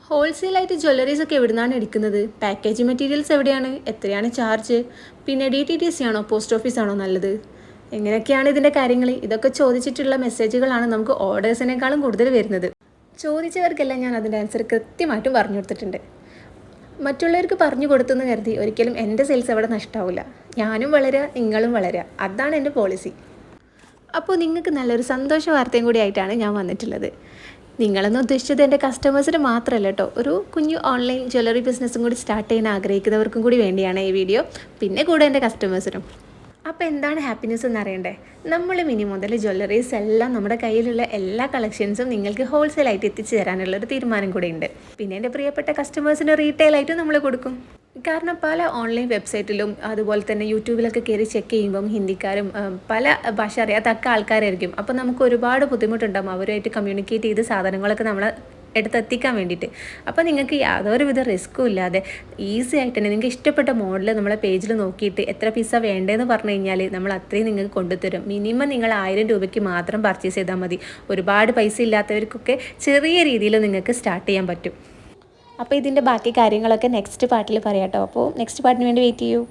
ഹോൾസെയിലായിട്ട് jewelleries ഒക്കെ എവിടുന്നാണ് എടുക്കുന്നത്? പാക്കേജിംഗ് മെറ്റീരിയൽസ് എവിടെയാണ്? എത്രയാണ് ചാർജ്? പിന്നെ DTTC ആണോ പോസ്റ്റ് ഓഫീസ് ആണോ നല്ലത്? എങ്ങനെയൊക്കെയാണ് ഇതിൻ്റെ കാര്യങ്ങൾ? ഇതൊക്കെ ചോദിച്ചിട്ടുള്ള മെസ്സേജുകളാണ് നമുക്ക് ഓർഡേഴ്സിനേക്കാളും കൂടുതൽ വരുന്നത്. ചോദിച്ചവർക്കെല്ലാം ഞാൻ അതിൻ്റെ ആൻസർ കൃത്യമായിട്ടും പറഞ്ഞു കൊടുത്തിട്ടുണ്ട്. മറ്റുള്ളവർക്ക് പറഞ്ഞു കൊടുത്തെന്ന് കരുതി ഒരിക്കലും എൻ്റെ സെയിൽസ് അവിടെ നഷ്ടമാവില്ല. ഞാനും വളരുക, നിങ്ങളും വളരുക. അതാണ് എൻ്റെ പോളിസി. അപ്പോൾ നിങ്ങൾക്ക് നല്ലൊരു സന്തോഷ വാർത്തയും കൂടി ആയിട്ടാണ് ഞാൻ വന്നിട്ടുള്ളത്. നിങ്ങളെന്ന് ഉദ്ദേശിച്ചത് എൻ്റെ കസ്റ്റമേഴ്സിന് മാത്രമല്ല കേട്ടോ, ഒരു കുഞ്ഞു ഓൺലൈൻ ജ്വല്ലറി ബിസിനസ്സും കൂടി സ്റ്റാർട്ട് ചെയ്യാൻ ആഗ്രഹിക്കുന്നവർക്കും കൂടി വേണ്ടിയാണ് ഈ വീഡിയോ. പിന്നെ കൂടെ എൻ്റെ കസ്റ്റമേഴ്സിനും. അപ്പോൾ എന്താണ് ഹാപ്പിനെസ് എന്ന് അറിയണ്ടേ? നമ്മൾ മിനി മുതൽ ജ്വല്ലറീസ് എല്ലാം നമ്മുടെ കയ്യിലുള്ള എല്ലാ കളക്ഷൻസും നിങ്ങൾക്ക് ഹോൾസെയിലായിട്ട് എത്തിച്ചു തരാനുള്ളൊരു തീരുമാനം കൂടെ ഉണ്ട്. പിന്നെ എൻ്റെ പ്രിയപ്പെട്ട കസ്റ്റമേഴ്സിന് റീറ്റെയിലായിട്ടും നമ്മൾ കൊടുക്കും. കാരണം പല ഓൺലൈൻ വെബ്സൈറ്റിലും അതുപോലെ തന്നെ യൂട്യൂബിലൊക്കെ കയറി ചെക്ക് ചെയ്യുമ്പം ഹിന്ദിക്കാരും പല ഭാഷ അറിയാത്ത ആൾക്കാരായിരിക്കും. അപ്പോൾ നമുക്ക് ഒരുപാട് ബുദ്ധിമുട്ടുണ്ടാകും അവരുമായിട്ട് കമ്മ്യൂണിക്കേറ്റ് ചെയ്ത് സാധനങ്ങളൊക്കെ നമ്മൾ എടുത്തെത്തിക്കാൻ വേണ്ടിയിട്ട്. അപ്പോൾ നിങ്ങൾക്ക് യാതൊരുവിധ റിസ്ക്കും ഇല്ലാതെ ഈസി ആയിട്ട് തന്നെ നിങ്ങൾക്ക് ഇഷ്ടപ്പെട്ട മോഡൽ നമ്മളെ പേജിൽ നോക്കിയിട്ട് എത്ര പീസ വേണ്ടതെന്ന് പറഞ്ഞു കഴിഞ്ഞാൽ നമ്മൾ അത്രയും നിങ്ങൾക്ക് കൊണ്ടുതരും. മിനിമം നിങ്ങൾ 1000 രൂപയ്ക്ക് മാത്രം പർച്ചേസ് ചെയ്താൽ മതി. ഒരുപാട് പൈസ ഇല്ലാത്തവർക്കൊക്കെ ചെറിയ രീതിയിൽ നിങ്ങൾക്ക് സ്റ്റാർട്ട് ചെയ്യാൻ പറ്റും. അപ്പോൾ ഇതിൻ്റെ ബാക്കി കാര്യങ്ങളൊക്കെ നെക്സ്റ്റ് പാർട്ടിൽ പറയാം കേട്ടോ. അപ്പോൾ നെക്സ്റ്റ് പാർട്ടിന് വേണ്ടി വെയിറ്റ് ചെയ്യൂ.